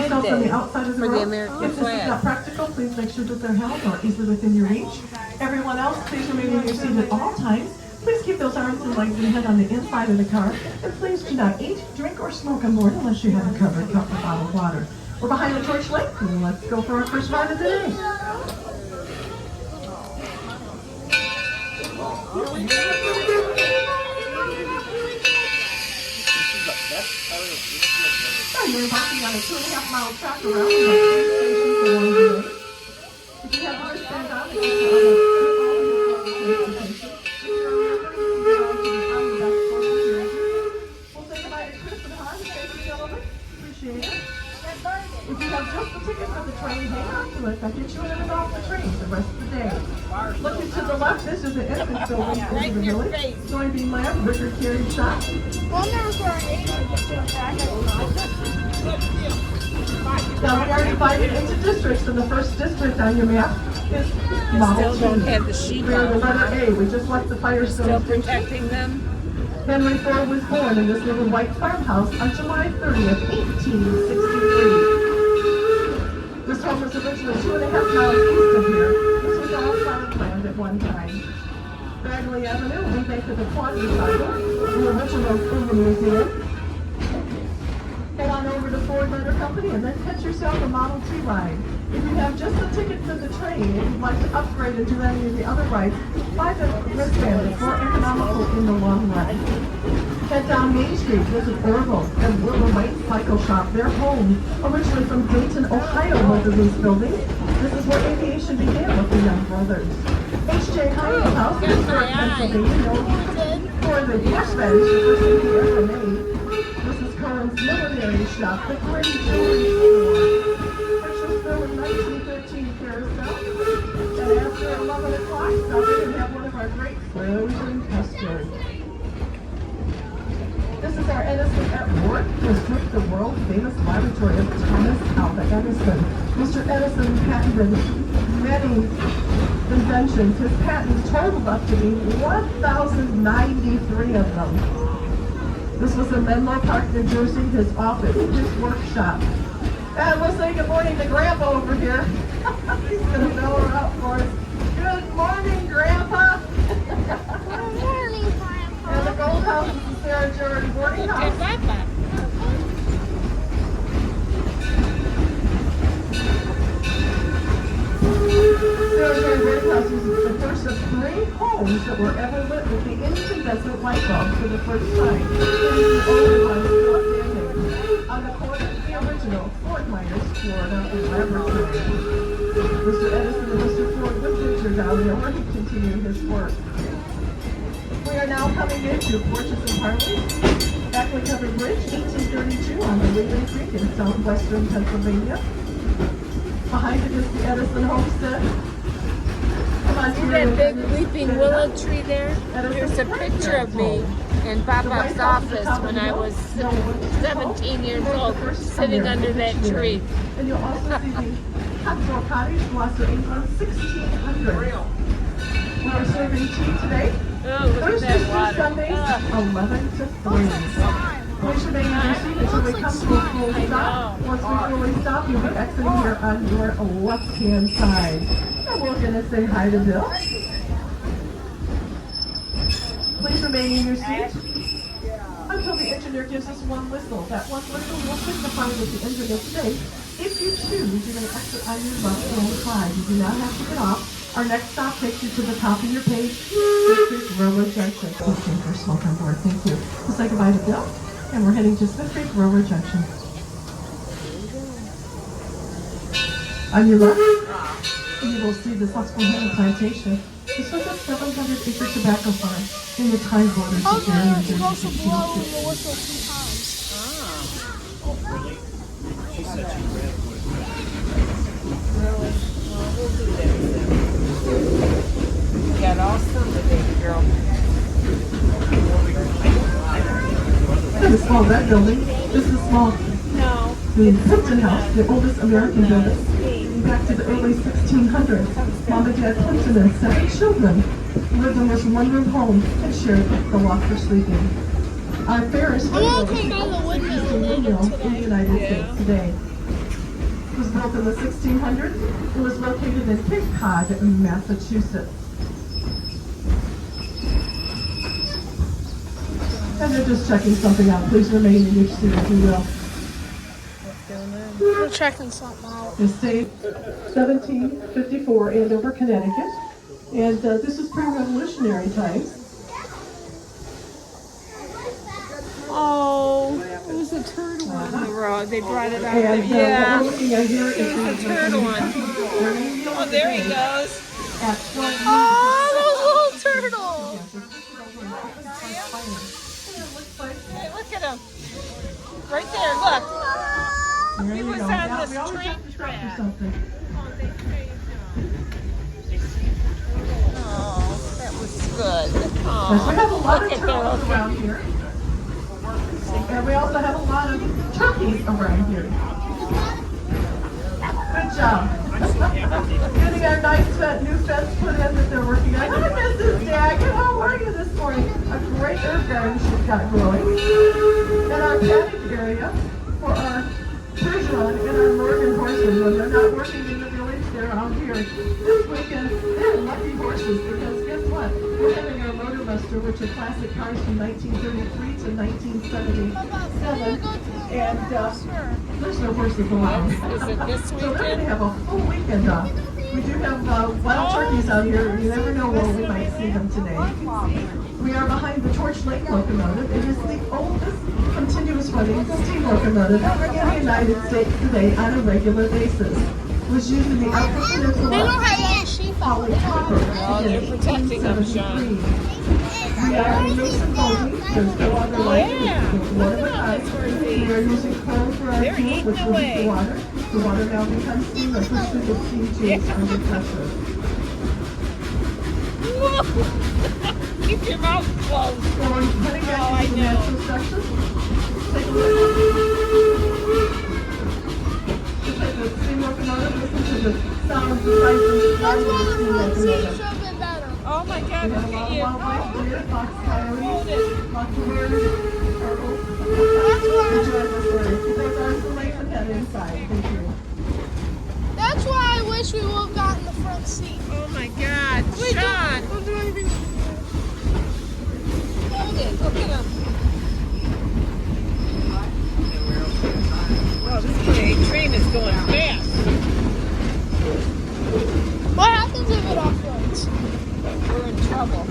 themselves on the outside of the for the road. American If this is flag. not practical, please make sure that their helmet are easily within your reach. Everyone else, please remain in your seat at all times. Please keep those arms and legs and head on the inside of the car. And please do not eat, drink, or smoke on board unless you have a covered cup of bottled water. We're behind the torch light, and let's go for our first ride of the day. Hi, you're embarking on a 2.5-mile track around the train station along the way. If you have other wristbands on, it gives you all the transportation. We'll say goodbye to Chris and Han. Thank you, gentlemen. Appreciate it. If you have just the ticket for the train, hang on to it. I'll get you in and off the train the rest of the day. Looking to the left, this is the entrance building into the village. Soybean Lab, Rickard Carey Shop. Now we are divided into districts, and the first district on your map is Model Still don't 2. have the sheep We are the on. letter A. We just left the Firestone Still Station. protecting them. Henry Ford was born in this little white farmhouse on July 30th, 1863. This home was originally 2.5 miles east of here. This was all farmed land at one time. Bagley Avenue, remake of the Quad Recycle, the original Urban Museum. Head on over to Ford Motor Company and then catch yourself a Model T ride. If you have just a ticket for the train and you'd like to upgrade and do any of the other rides, buy the wristband. It's more economical in the long run. Head down Main Street, visit Orville and Wilbur White Cycle Shop. Their home, originally from Dayton, Ohio, was in these buildings. This is where aviation began with the Young Brothers. H.J. Hines House in Pittsburgh, Pennsylvania, known for the Bush bench, the first thing he ever made. Mrs. Cohen's millinery shop, the Grady Jewelry Store. Purchased them in 1913 carousel. And after 11 o'clock, stop in and have one of our great frozen custards. This is our Edison at Work District, the world-famous laboratory of Thomas Alva Edison. Mr. Edison patented many inventions. His patents totaled up to be 1,093 of them. This was in Menlo Park, New Jersey, his office, his workshop. And we'll say good morning to Grandpa over here. He's going to fill her out for us. Good morning, Grandpa. Good morning, Grandpa. And the Gold House is the Sarah Jordan boarding house. Okay, bye-bye. Sarah Jordan boarding house was the first of 3 homes that were ever lit with the incandescent light bulb for the first time. It is the only one still standing on the corner of the original Fort Myers, Florida laboratory. Mr. Edison and Mr. Ford would venture down there where he continued his work. We are now coming into Porches and Harleys, Ackley Covered Bridge, 1832 on the Wheeling Creek in southwestern Pennsylvania. Behind it is the Edison homestead. Come on, See that big weeping willow tree there? There's a picture of me in Bob Bob's office when I was 17 years old, sitting under that tree. And you'll also see the Cotswold Cottage, Gloucester, England, 1600. We are serving tea today. Oh, look at Thursdays that through water. Sundays, 11 to 3. Please remain in your seat until we come to a full stop. Once we fully stop, you'll be exiting here on your left-hand side. And we're going to say hi to Bill. Please remain in your seat until the engineer gives us one whistle. That one whistle will signify that the engine is safe. If you choose, you're going to exit on your left-hand side. You do not have to get off. Our next stop takes you to the top of your page, Smith Creek Railroad Junction. Okay, for smoke on board. Thank you. We'll say goodbye to Bill, and we're heading to Smith Creek Railroad Junction. On your left, you will see the Susquehanna Plantation. This was a 700-acre tobacco farm in the Tide borders of Erie, New You're also Jersey. blowing the whistle 2 times. Oh, really? She said she read it. Really? Well, we'll do that soon. We got all summer, baby girl. This is a small red building. This is small. No. The Plimpton House, the oldest American building. Back to the early 1600s, Mom and Dad Plimpton and 7 children lived in this one-room home and shared the loft for sleeping. Our fairest I'm gonna window take down the window is the later windmill in the today. United States today. built in the 1600s. It was located in Cape Cod, Massachusetts. And they're just checking something out. Please remain in your seat if you will. We're checking something out. Estate 1754, Andover, Connecticut. And this is pre-revolutionary times. Oh, it was a turtle on the road. They brought it out. And what Yeah, we're looking at here is a turtle one. Oh, there he goes. at 12 Oh, those little turtles. Hey, look at him. Right there, look. There He you was go. on Yeah, this we always train have to stop for track. something. Oh, that was good. Yes, we Oh, have a lot look of at turtles that. around here. And we also have a lot of turkeys around here. Good job. Getting our nice new fence put in that they're working on. Hi, Mrs. Daggett. How are you this morning? A great herb garden she's got growing. And our paddock area for our Percheron and our Morgan horses. When they're not working in the village, they're out here. This weekend, they're lucky horses because guess what? We're having our motor muster, which are classic cars from 1933 to 1977. And there's no horses allowed. Is it this So they're going to weekend? have a full weekend off. We do have wild turkeys out here. You never know where we might see them today. We are behind the Torch Lake locomotive. It is the oldest continuous running steam locomotive in the United States today on a regular basis. It was used in the Upper They Peninsula don't have any sheep out Holly there. Copper Oh, they're in protecting them, Sean. 1873. We are in Mason Bogie. There's no other like it. It's one of a kind. We are using coal for our fuel, which will heat the water. The water now becomes steam and pushed through the steam tubes under pressure. Keep your mouth closed. So we're heading back Oh, I into the know. natural section. Take a look. Just like the steam locomotive, listen to the sound of the sights and the That's sound of why the the steam front seats locomotive. should have been better. Oh my God, We have a look lot at of you. wildlife, deer, fox, Hold coyotes, it. lots of birds, turtles. That's why, Enjoy this area. Keep those arms and legs and head inside. Thank you. that's why I wish we would have gotten the front seat. Oh my God, Wait, Sean. don't do anything. Hold it. Look at him. Well, this train is going fast. What happens if it offloads? We're in trouble.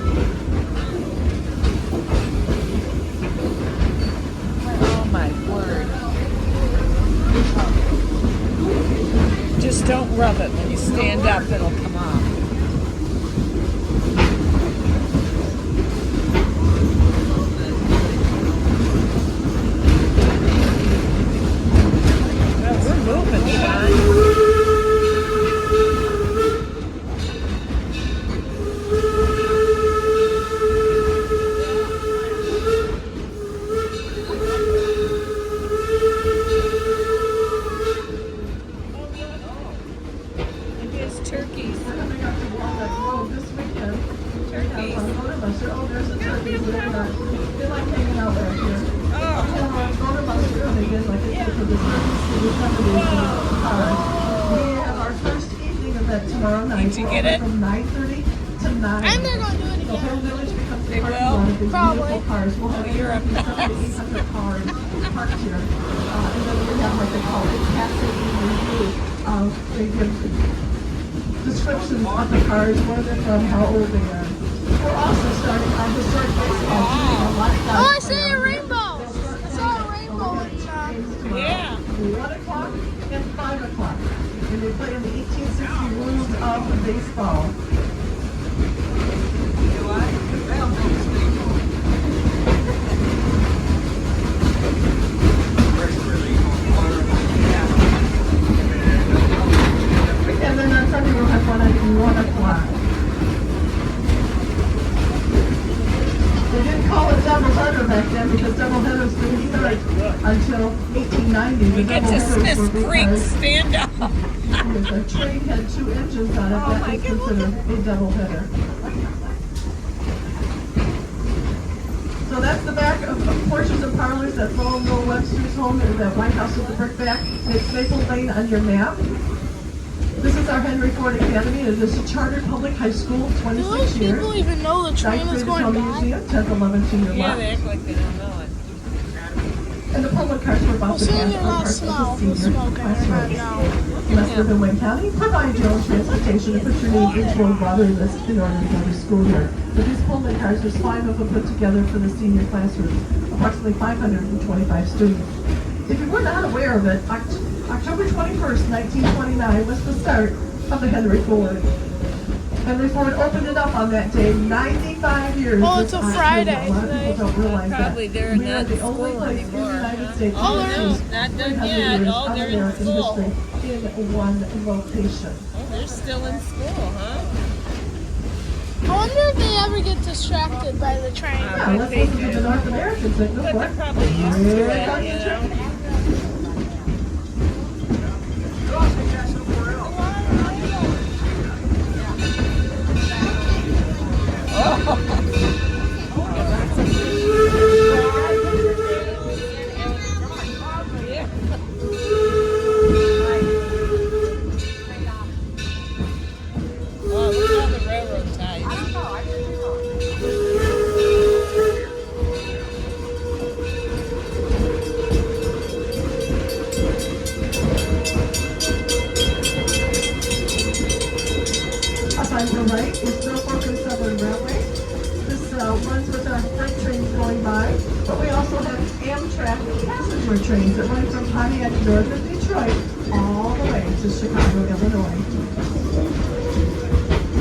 Oh my word. Just don't rub it. When you stand up, it'll come off. Well, we're moving, Sean. And here's turkeys. We're coming up to Walnut Grove this weekend. Turkeys. Motor muster. Oh, there's the turkeys. They like hanging out right here. Oh, Motor muster, and again, like I said, for the service to the companies and cars. We have our first evening event tomorrow night. Did you get it? From 9:30 to 9. And they're going to do it The whole again. village becomes They a parking will? lot of these Probably. beautiful cars. We'll have you're a 800 cars parked here. And then we have what they call a passing review. They give descriptions of the cars, where they're from, how old they are. We're also starting our historic baseball team. Oh, I see a rainbow. I saw a rainbow in yeah. 1 o'clock and 5 o'clock. And they play in the 1860 rules of baseball. And then on Sunday we'll have one at 1 o'clock. They didn't call it doubleheader back then because doubleheaders didn't start until 1890. We get to Doubleheaders Smith were Creek. because Stand up. if a train had 2 engines on it, Oh that my was God, look considered a doubleheader. So that's the back of Porches and Parlors. That's all Noel Webster's home. There's that White House with the brick back. It's Maple Lane on your map. This is our Henry Ford Academy. It is a chartered public high school, Do 26 those years. people even know the train Ninth is grade going Diploma by? Museum, 10th, 11th, senior Yeah, lot. they act like they don't know it. And the public cars were about Well, to seeing pass you're are not parts of smell, the the senior smoke in your head classrooms. now. Lester and Wayne County provide your own transportation and put your name into a lottery list in order to go to school here. But these Pullman cars, there's 5 of them put together for the senior classroom, approximately 525 students. If you were not aware of it, October 21st, 1929 was the start of the Henry Ford. Henry Ford opened it up on that day, 95 years. Oh, it's a this October. Friday A lot of today. people don't realize Probably that. they're We are not the in only school place in the anymore, United huh? States Oh, that they're has not done 300 yet. years Oh, of they're in American school. history in one location. Oh, they're still in school, huh? I wonder if they ever get distracted by the train. Yeah, bet let's they listen to do. the North American signal. But What? they're probably used to Here it, comes you the know? train. Oh, look at all the railroad ties. Up on the right is Norfolk and Southern Railway. This runs with our freight trains going by, but we also have Amtrak passenger trains that run from Pontiac, northern Detroit, all the way to Chicago, Illinois.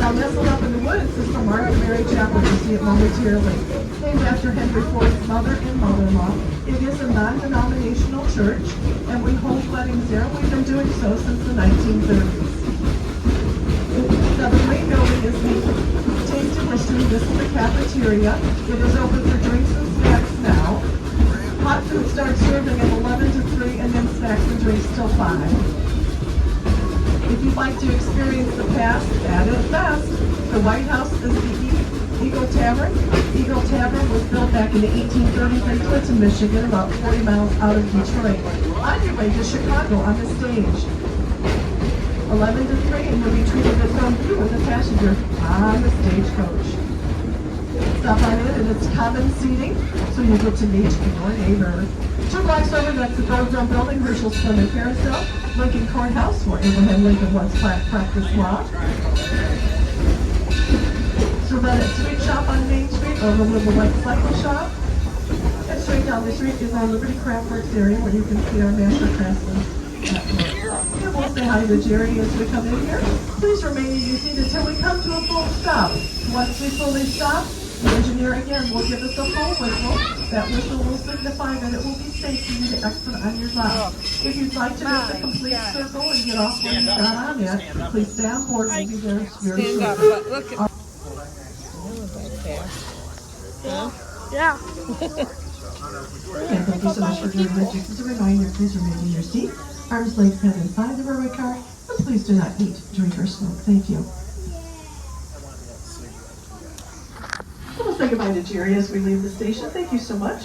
Now nestled up in the woods is the Martha Mary Chapel. You see it momentarily. Named after Henry Ford's mother and mother-in-law. It is a non-denominational church, and we hold weddings there. We've been doing so since the 1930s. Now, the main building is the Taste of History. This is the cafeteria. It is open for drinks and snacks now. Hot food starts serving at 11 to 3, and then snacks and drinks till 5. If you'd like to experience the past at its best, the White House is the Eagle Tavern. Eagle Tavern was built back in the 1830s in Clinton, Michigan, about 40 miles out of Detroit. On your way to Chicago on the stage. 11 to 3, and you'll be treated as some view as a passenger on the stagecoach. Stop on in, and it's common seating, so you get to meet your neighbor. 2 blocks over, that's the Gold Dome Building, Herschel's Splendid Carousel, Lincoln Courthouse, where Abraham Lincoln once practiced law. So then at Sweet Shop on Main Street, over with the White Cycle Shop. And straight down the street is our Liberty Craft Works area, where you can see our master craftsmen at work. And we'll say hi to Jerry as we come in here. Please remain in your seat until we come to a full stop. Once we fully stop, the engineer again will give us a full whistle. That whistle will signify that it will be safe for you to exit on your left. If you'd like to make the complete circle and get off where you got on it, please stay on board. We'll be there very Stand up, shortly. but look at. Yeah. And thank you so much for joining us. Just as a reminder, please remain in your seat. Arms, legs, head inside the railway car. And please do not eat, drink, or smoke. Thank you. We'll say goodbye to Jerry as we leave the station. Thank you so much.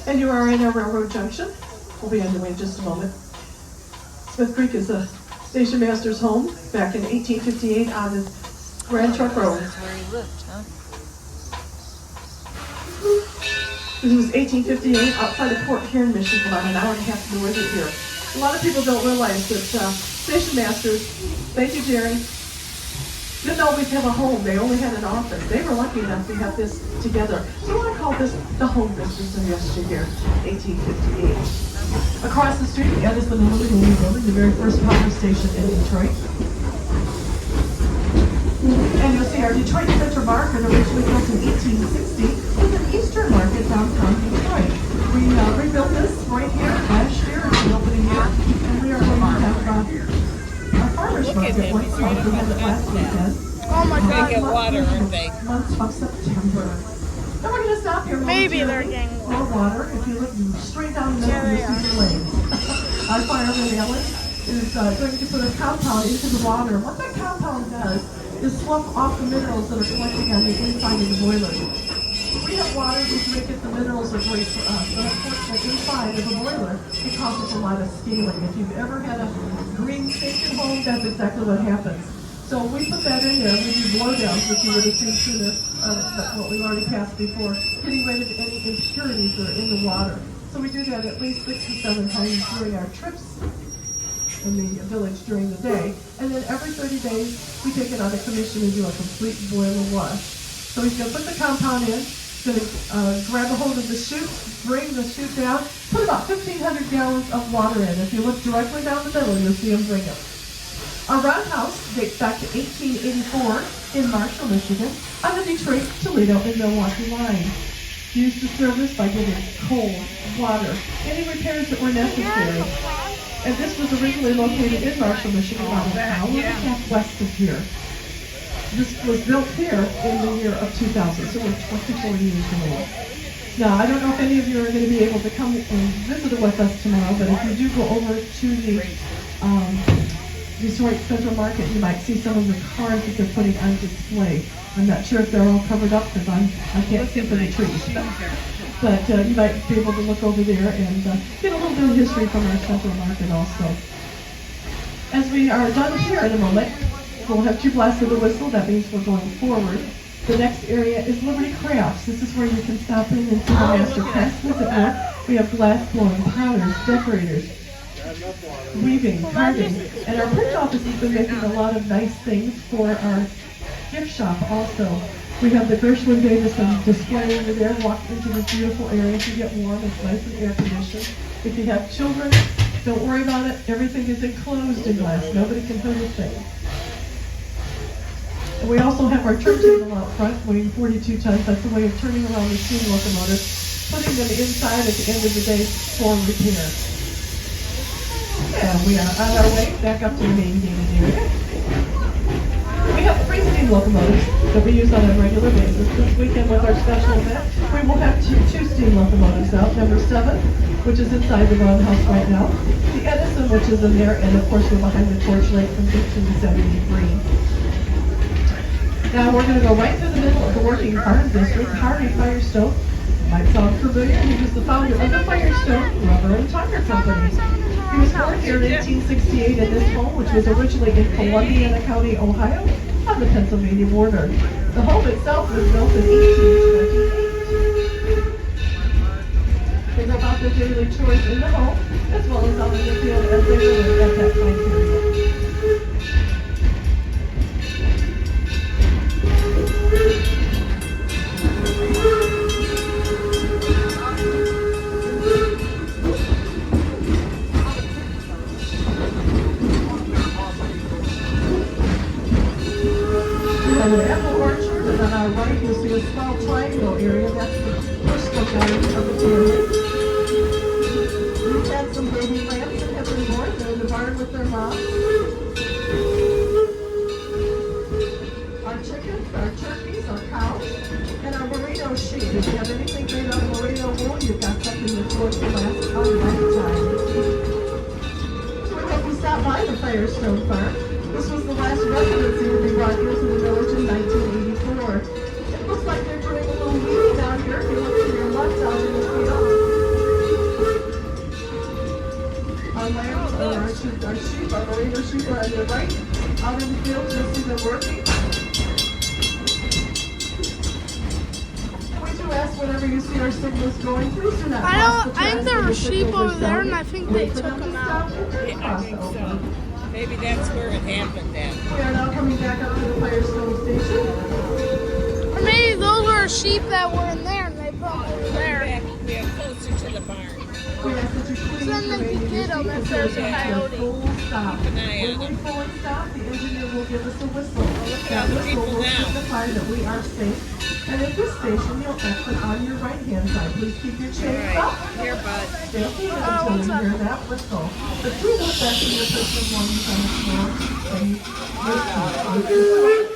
And you are in our railroad junction. We'll be on the way in just a moment. Smith Creek is a station master's home back in 1858 on the Grand Trunk Road. That's where he lived, huh? This was 1858 outside of Port Huron, Michigan, about an hour and a half north of here. A lot of people don't realize that station masters, thank you, Jerry, didn't always have a home. They only had an office. They were lucky enough to have this together. So I call this the home business of yesteryear, 1858. Across the street, the Edison Illuminating Building, the very first power station in Detroit. And you'll see our Detroit Center Market, originally built in 1860, was an Eastern market downtown Detroit. We rebuilt this right here last year, it's the opening year, and we are going to have a farmer's Look at market him, once he's a month. right We had it up last on that. weekend. Oh my They god. get water, aren't they? Month of September. Then we're going to stop here. Maybe they're momentarily getting for water. If you look straight down the middle, Yeah, you'll see the lanes. Our fireman Ellen is going to put a compound into the water. What that compound does is slough off the minerals that are collecting on the inside of the boiler. We have water, we drink it, the minerals are great for us, but unfortunately inside of a boiler, it causes a lot of scaling. If you've ever had a green sink at home, that's exactly what happens. So we put that in there, we do blowdowns, which you would have seen sooner, what we've already passed before, getting rid of any impurities that are in the water. So we do that at least 6 to 7 times during our trips in the village during the day. And then every 30 days, we take it out of commission and do a complete boiler wash. So he's going to put the compound in, he's going to grab a hold of the chute, bring the chute down, put about 1,500 gallons of water in. If you look directly down the middle, you'll see him bring it. Our roundhouse dates back to 1884 in Marshall, Michigan, on the Detroit, Toledo, and Milwaukee line. Used the service by giving cold water, any repairs that were necessary. And this was originally located in Marshall, Michigan, about an hour and a half west of here. This was built here in the year of 2000, so we're 24 years old. Now, I don't know if any of you are going to be able to come and visit with us tomorrow, but if you do go over to the Detroit Central Market, you might see some of the cars that they're putting on display. I'm not sure if they're all covered up because I can't see for the trees. But you might be able to look over there and get a little bit of history from our Central Market also. As we are done here in a moment, we'll have 2 blasts of the whistle. That means we're going forward. The next area is Liberty Crafts. This is where you can stop in and see the master craftsmen at work. We have glass blowing, potters, decorators, weaving, carving, and our print office has been making a lot of nice things for our gift shop also. We have the Gershwin Davison display over there. Walk into this beautiful area to get warm. It's nice and air conditioned. If you have children, don't worry about it. Everything is enclosed in glass. Nobody can hurt a thing. And we also have our turntable out front, weighing 42 tons. That's a way of turning around the steam locomotive, putting them inside at the end of the day for repair. And we are on our way back up to the main gated area. We have 3 steam locomotives that we use on a regular basis. This weekend with our special event, we will have two steam locomotives out. Number 7, which is inside the roundhouse right now. The Edison, which is in there, and of course we're behind the Torch Lake from 1873. Now we're going to go right through the middle of the working cars district. Harvey Firestone might sound familiar. He was the founder of the Firestone Rubber and Tire Company. He was born here in 1868 in this home, which was originally in Columbiana County, Ohio, on the Pennsylvania border. The home itself was built in 1828. They go about their daily chores in the home, as well as out in the field as they were at that time period. An apple orchard, and on our right you'll see a small triangle area. That's the first location of the family. We've had some baby lambs that have been born. They're in the barn with their mom. Our chickens, our turkeys, our cows, and our merino sheep. If you have anything made out of merino wool, you've got something that's going to last a lifetime. So we hope you stop by the Firestone Farm. This was the last residency to be brought here to the village in 1984. It looks like they're doing a little weeding down here. If you look to your left out in the field. Our lambs, our sheep, our merino sheep are on the right. Out in the field, you'll see them working. We do ask whenever you see our signals going, please do not cross the I think there were sheep over there, and I think they took them out. I think so. Maybe that's where it happened then. We are now coming back up to the Firestone station. Or maybe those were sheep that were in there, and they put them over there. We are closer to the barn. We ask that you please Then they remain can in get your 'em if seat there's a until coyote. full stop. Keep an eye on When we 'em. fully stop, the engineer will give us a whistle. at That all the whistle people will now. signify that we are safe. And at this station, you'll exit on your right-hand side. Please keep your chains Right. up. Here, bud. Stay seated until you hear that whistle. But please look back to your personal belongings on the floor and wait for it.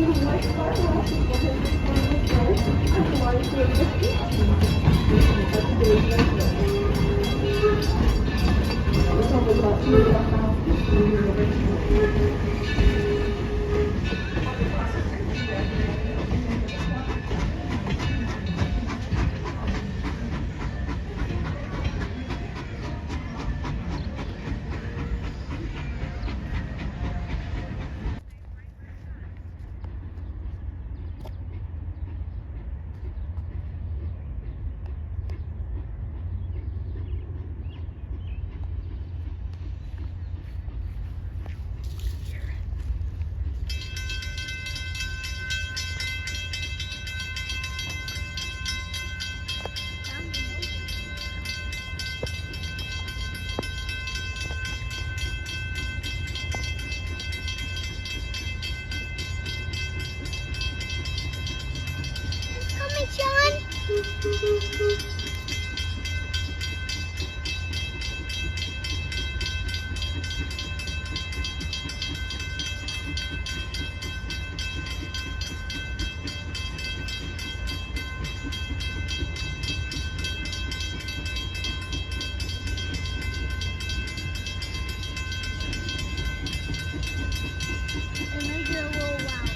white fireworks will hit the first on July 30th, 1863. That's today's measurement. This one was about 2.5 miles east of Richmond. Coming, John. It makes it a little loud.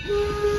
Woo!